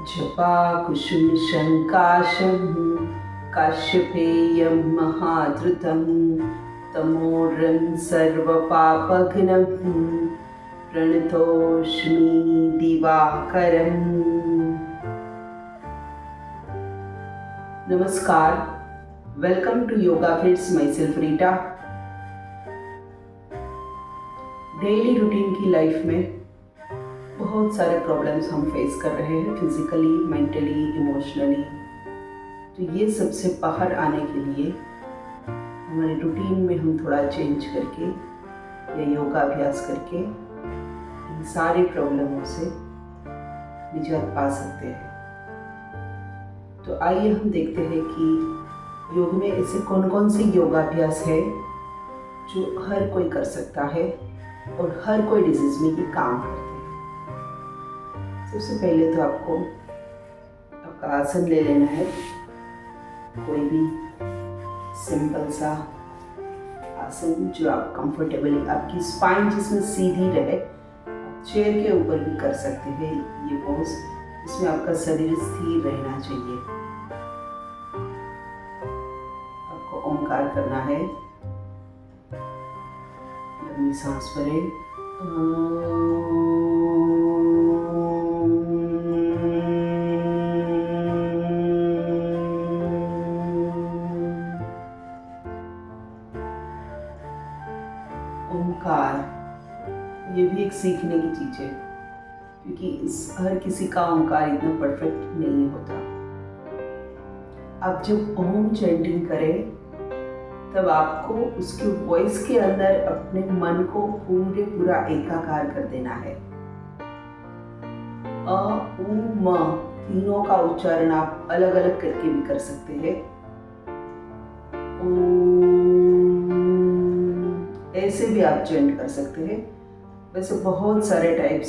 जपाकुसुमशङ्काशं काश्यपेयं महाद्रुतं तमोरं सर्वपापघ्नं प्रणतोऽस्मि दिवाकरम्। नमस्कार, welcome to yoga fits myself Rita. Daily routine की लाइफ में बहुत सारे प्रॉब्लम्स हम फेस कर रहे हैं, फिजिकली, मेंटली, इमोशनली। तो ये सबसे बाहर आने के लिए हमारे रूटीन में हम थोड़ा चेंज करके या योगा अभ्यास करके इन सारी प्रॉब्लमों से निजात पा सकते हैं। तो आइए हम देखते हैं कि योग में ऐसे कौन कौन से योगाभ्यास है जो हर कोई कर सकता है और हर कोई डिजीज में ये काम करते हैं। सबसे पहले तो आपको आपका आसन ले लेना है, कोई भी सिंपल सा आसन जो आप कंफर्टेबली, आपकी स्पाइन जिसमें सीधी रहे। आप चेयर के ऊपर भी कर सकते हैं ये पोज, इसमें आपका शरीर स्थिर रहना चाहिए। आपको ओंकार करना है, लंबी सांस भरें, ओंकार। ये भी एक सीखने की चीज है, क्योंकि हर किसी का ओंकार इतना परफेक्ट नहीं होता। आप जब ओम चैंटिंग करें तब आपको उसके वॉइस के अंदर अपने मन को पूरा एकाकार कर देना है। अ, उ, म तीनों का उच्चारण आप अलग अलग करके भी कर सकते हैं। ऐसे भी आप चैंट कर सकते हैं। वैसे बहुत सारे टाइप्स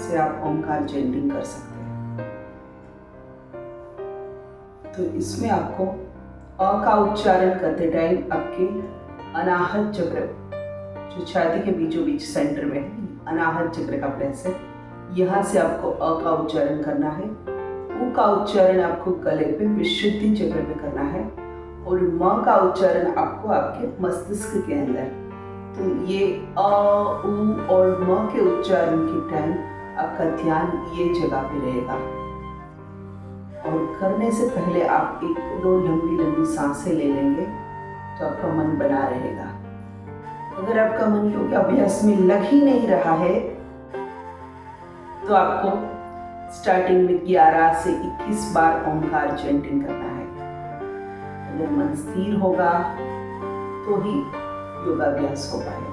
से आप ओंकार चैंटिंग कर सकते हैं। तो इसमें आपको अ का उच्चारण करते टाइम आपके अनाहत चक्र जो छाती के बीचों बीच सेंटर में है, अनाहत चक्र का प्लेस है, यहाँ से आपको अ का उच्चारण करना है। उ का उच्चारण आपको गले पे विशुद्धि चक्र पे करना है और म का उच्चारण आपको आपके मस्तिष्क के अंदर। तो ये अ, उ और म के उच्चारण के टाइम आपका ध्यान ये जगह पे रहेगा। और करने से पहले आप एक दो लंबी लंबी सांसें ले लेंगे तो आपका मन बना रहेगा। अगर आपका मन योग अभ्यास में लग ही नहीं रहा है तो आपको स्टार्टिंग में 11 से 21 बार ओंकार चैंटिंग करना है। अगर मन स्थिर होगा तो ही योगाभ्यास हो पाएगा।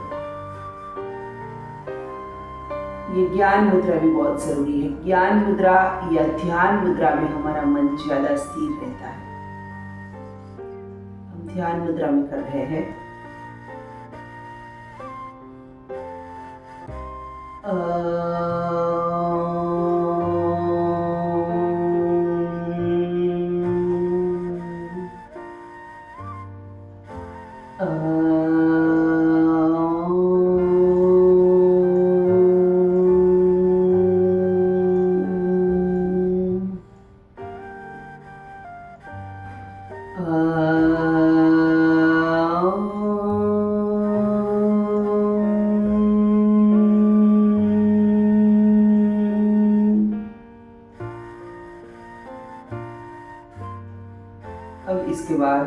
ये ज्ञान मुद्रा भी बहुत जरूरी है। ज्ञान मुद्रा या ध्यान मुद्रा में हमारा मन ज्यादा स्थिर रहता है। हम ध्यान मुद्रा में कर रहे हैं। अब इसके बाद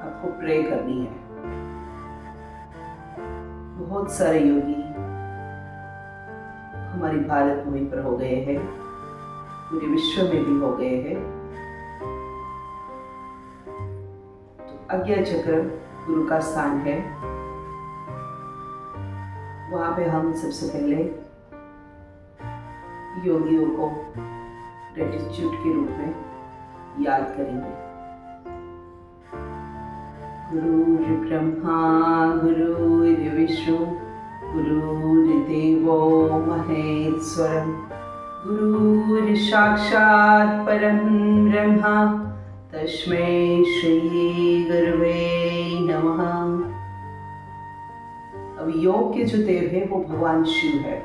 आपको प्रे करनी है। बहुत सारे योगी हमारी भारत भूमि पर हो गए हैं, पूरे विश्व में भी हो गए हैं। तो आज्ञा चक्र गुरु का स्थान है, वहां पे हम सबसे पहले योगियों को ग्रेटिट्यूड के रूप में याद करेंगे। गुरुर्ब्रह्मा गुरुर्विष्णु गुरुर्देवो महेश्वरम् गुरुर्साक्षात् परं ब्रह्म तस्मै श्री गुरुवे नमः। अब योग के जो देव है वो भगवान शिव है।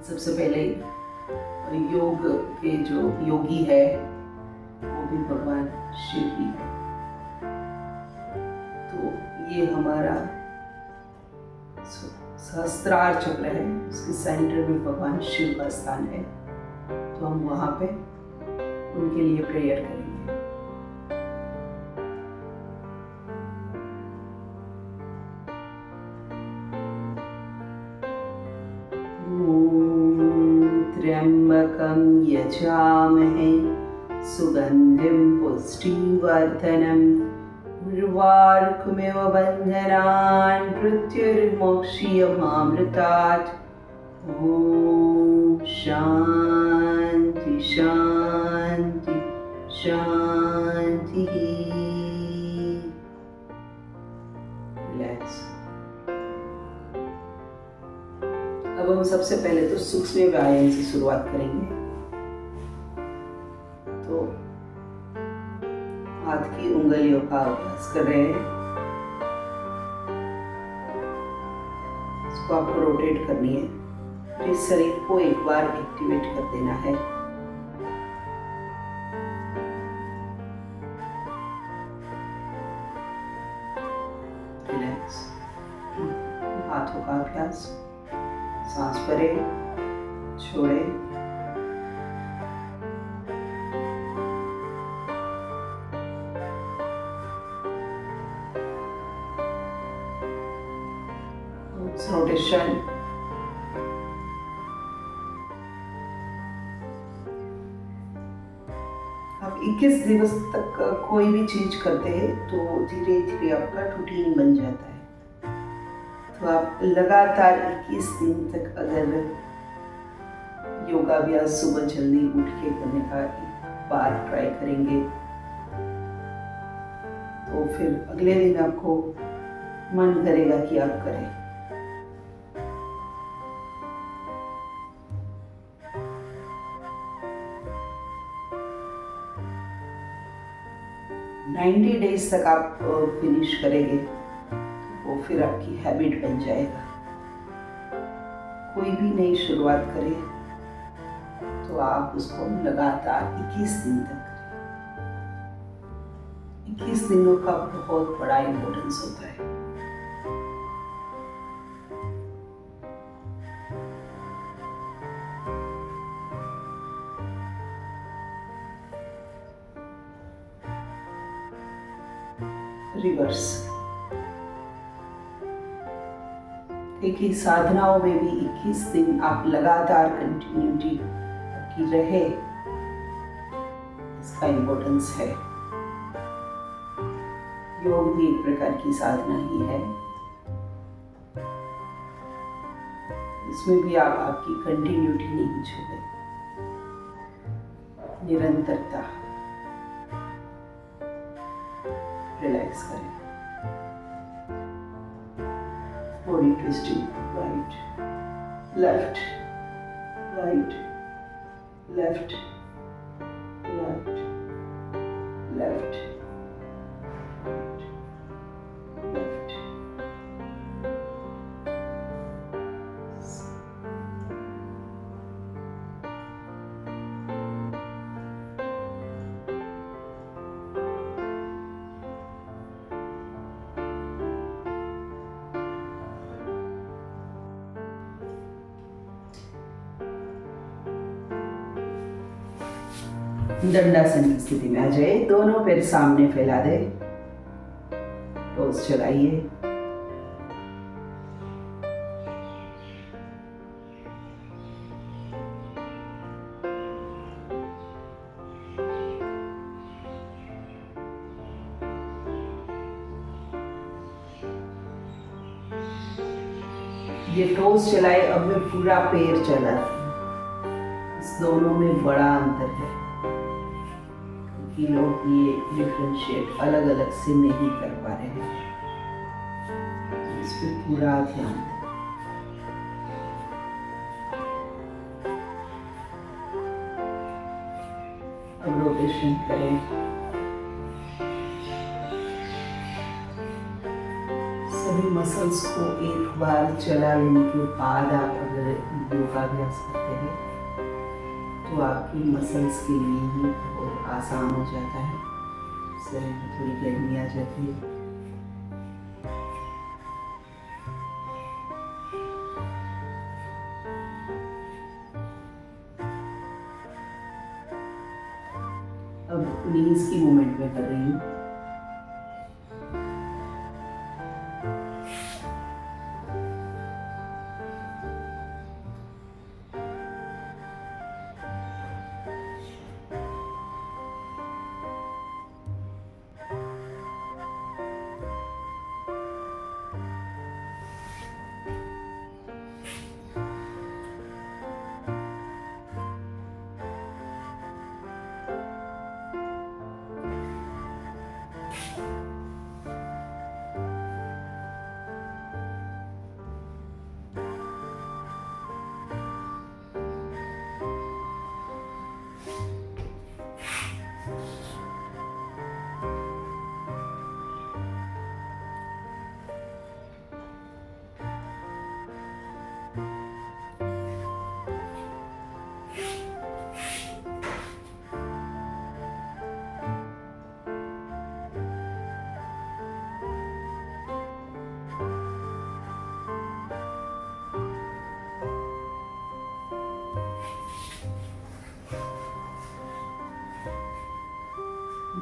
सबसे पहले योग के जो योगी है वो भी भगवान शिव ही है। तो ये हमारा सहस्त्रार चक्र है, उसके सेंटर में भगवान शिव का स्थान है। तो हम वहां पे उनके लिए प्रेयर करेंगे। त्र्यंबकं यजामहे सुगंधिं पुष्टिवर्धनम् उर्वारुकमिव बन्धनान् मृत्युर्मोक्षीयमामृतात्। ॐ शान्ति शान्ति शान्तिः। रिलैक्स। अब हम सबसे पहले तो सूक्ष्म व्यायाम से शुरुआत करेंगे। तो हाथ की उंगलियों का अभ्यास कर रहे हैं। इसको आपको रोटेट करनी है। फिर शरीर को एक बार एक्टिवेट कर देना है। रिलैक्स। हाथों का अभ्यास। सांस भरे, छोड़े, रोटेशन। आप 21 दिवस तक कोई भी चीज करते हैं तो धीरे धीरे आपका रूटीन बन जाता है। तो आप लगातार 21 दिन तक अगर योगाभ्यास सुबह जल्दी उठ के करने का एक बार ट्राई करेंगे तो फिर अगले दिन आपको मन करेगा कि आप करें। नाइन्टी डेज तक आप फिनिश करेंगे वो फिर आपकी हैबिट बन जाएगा। कोई भी नई शुरुआत करें तो आप उसको लगातार 21 दिन तक करें। 21 दिनों का बहुत बड़ा इम्पोर्टेंस होता है। रिवर्स। एक ही साधनाओं में भी 21 दिन आप लगातार कंटिन्यूटी की रहे, इसका इम्पोर्टेंस है। योग भी एक प्रकार की साधना ही है। इसमें भी आप आपकी कंटिन्यूटी नहीं छोड़े, निरंतरता। रिलैक्स करें। Body twisting. Right, left, right, left, right, left, right, left. दंडासन की स्थिति में आ जाए। दोनों पैर सामने फैला दे, टोस चलाइए। ये टोस चलाए, अब मैं पूरा पैर चलाती हूँ। इस दोनों में बड़ा अंतर है कि लोग ये डिफरेंशिएट अलग अलग से नहीं कर पा रहे हैं। तो इस पर पूरा ध्यान दें। अब रोटेशन करें। सभी मसल्स को एक बार चला लेने के बाद आप अगर योगाभ्यास करते हैं तो आपकी मसल्स के लिए ही बहुत आसान हो जाता है, शरीर में थोड़ी गर्मी आ जाती है। अब नीज की मूवमेंट में कर रही हूँ।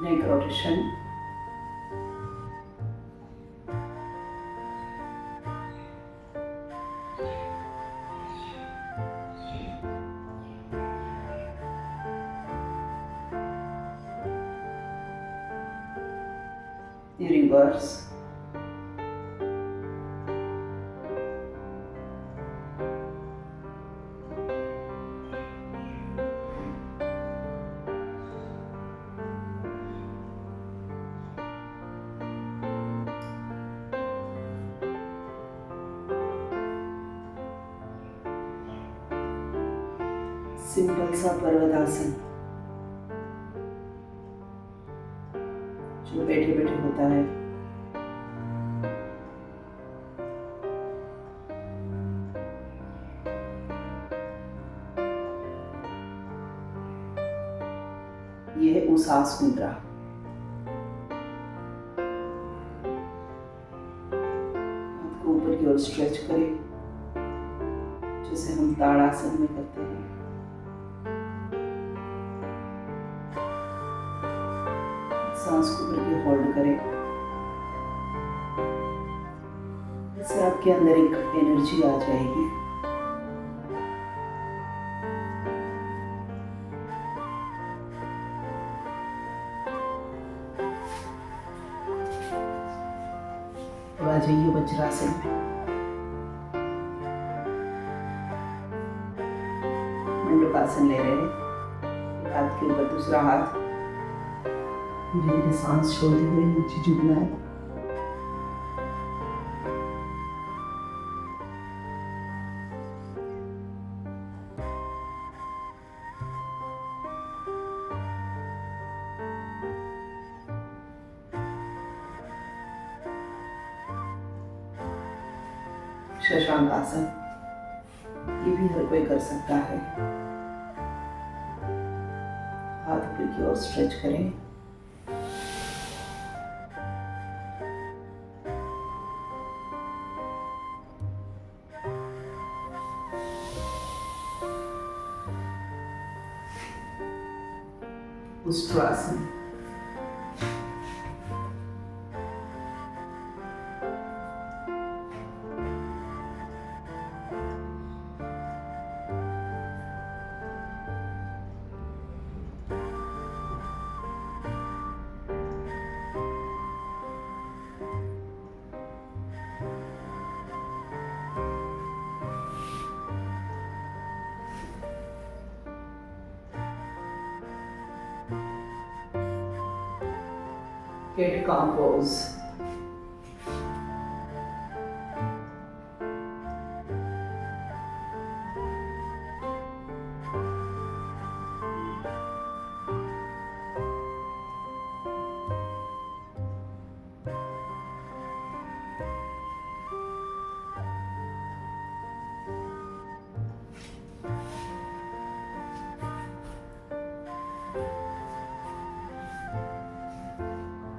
Neck rotation. The reverse. Simple सा पर्वतासन जो बैठे बैठे होता है। यह है उसास मुद्रा। हाथ को ऊपर की ओर स्ट्रेच करें, जैसे हम ताड़ासन में करते हैं। सांस को ऊपर की होल्ड करें। इससे आपके अंदर एक एनर्जी आ जाएगी। अब आ जाइए वज्रासन में। मंडूकासन ले रहे हैं। एक हाथ के ऊपर दूसरा हाथ, धीरे धीरे सांस छोड़ते हुए नीचे झुकना है। शशांक आसन, ये भी हर कोई कर सकता है। हाथ ऊपर की ओर स्ट्रेच करें। Ushtrasana, cat cow pose.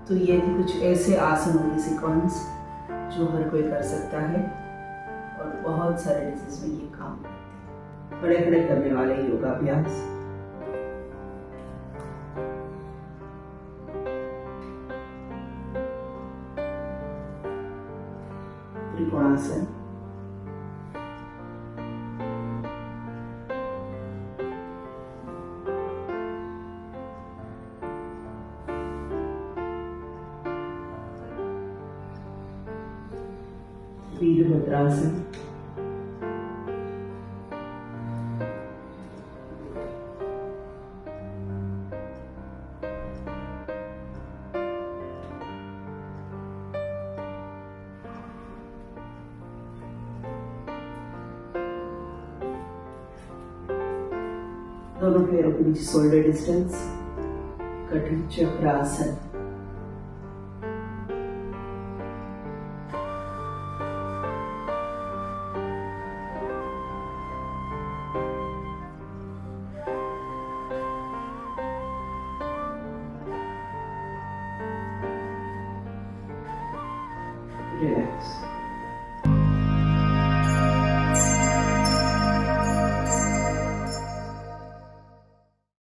तो ये थी कुछ ऐसे आसनों की सीक्वेंस जो हर कोई कर सकता है और बहुत सारे डिजीज में ये काम करते हैं। खड़े खड़े करने वाले योगाभ्यास। त्रिकोणासन, वीरभद्रासन, दोनों पैरों के बीच शोल्डर डिस्टेंस, कठिन चक्रासन। Relax.